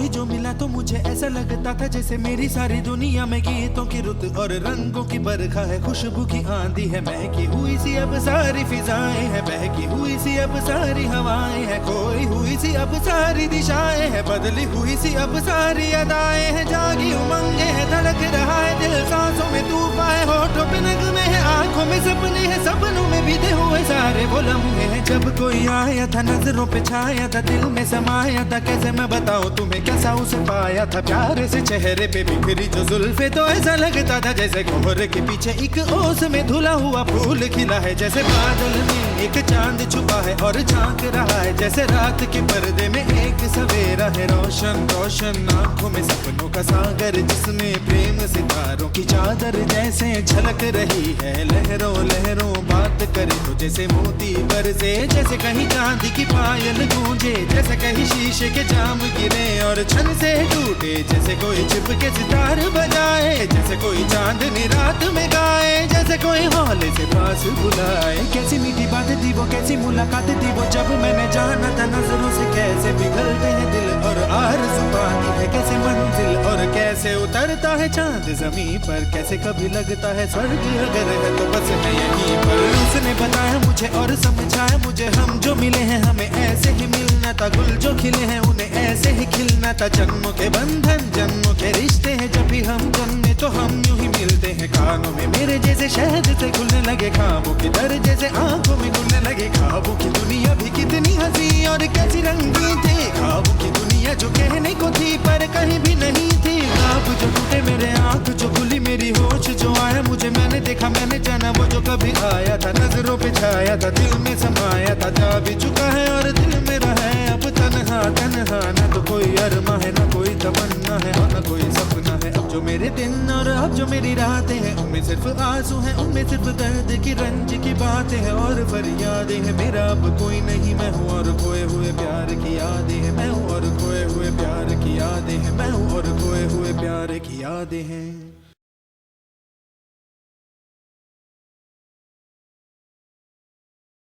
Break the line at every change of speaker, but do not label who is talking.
कोई जो मिला तो मुझे ऐसा लगता था जैसे मेरी सारी दुनिया में गीतों की रुत और रंगों की बरखा है, खुशबू की आंधी है, महकी हुई सी अब सारी फिजाएं हैं, बहकी हुई सी अब सारी हवाएं हैं, खोई हुई सी अब सारी दिशाएं हैं, बदली हुई सी अब सारी अदाएं हैं, जागी उमंगे है, धड़क रहा है दिल, सांसों में तूफान है, होठों पे नगमे है, आंखों में सपने हैं, सपनों में बीते हुए सारे वो लम्हे हैं। जब कोई आया था नजरों पे छाया था, दिल में समाया था, कैसे मैं बताऊं तुम्हें कैसा उसे पाया था, प्यारे से चेहरे पे बिखरी जो जुल्फे तो ऐसा लगता था जैसे कोहरे के पीछे एक ओस में धुला हुआ फूल खिला है, जैसे बादल में एक चांद छुपा है और झांक रहा है, जैसे रात के पर्दे में एक सवेरा है, रोशन रोशन आंखों में सपनों का सागर, जिसमें प्रेम सितारों की चादर जैसे झलक रही है, लहरों लहरों बात करे तो जैसे मोती बरसे, जैसे कहीं चांदी की पायल गूंजे, जैसे कहीं शीशे के जाम गिरे और छन से टूटे, जैसे कोई छिप के सितार बजाए, जैसे कोई चांदनी रात में गाए, जैसे कोई हौले से पास बुलाए। कैसी मीठी बात थी वो, कैसी मुलाकात थी वो, जब मैंने जाना था नजरों से कैसे पिघलते हैं दिल और आरज़ू पाती है कैसे मंजिल, और कैसे उतरता है चांद जमीन पर, कैसे कभी लगता है स्वर्ग अगर है तो बस मैं यहीं पर। उसने बताया मुझे और समझाया मुझे, हम जो मिले हैं हमें ऐसे ही मिलना था, गुल जो खिले हैं उन्हें ऐसे ही खिलना था, जन्मों के बंधन जन्मों के रिश्ते हैं, जब भी हम जन्मे तो हम यूं ही मिलते हैं, कानों में मेरे जैसे शहद से खुलने लगे ख्वाबों के दर, जैसे आंखों में खुलने लगे ख्वाबों की दुनिया भी कितनी हंसी और कैसी रंगीन थी, ख्वाबों की दुनिया जो कहने को थी पर कहीं भी नहीं थी, ख्वाब जो टूटे मेरे आंख जो खुली मेरी होश जो आया मुझे, मैंने देखा मैंने जाना वो जो कभी आया था, नजरों पे छाया था, दिल में समाया था, जा भी चुका है और दिल में रहा है अब तन्हा तन्हा, न तो कोई अरमा है न कोई तमन्ना है और न कोई सपना है, अब जो मेरे दिन और अब जो मेरी रातें हैं उनमें सिर्फ आंसू हैं, उनमें सिर्फ दर्द की रंज की बातें हैं और फरियादें हैं, मेरा अब कोई नहीं मैं हूँ और खोए हुए प्यार की यादें हैं, मैं हूँ और खोए हुए प्यार की यादें हैं, मैं हूँ और खोए हुए प्यार की यादें हैं।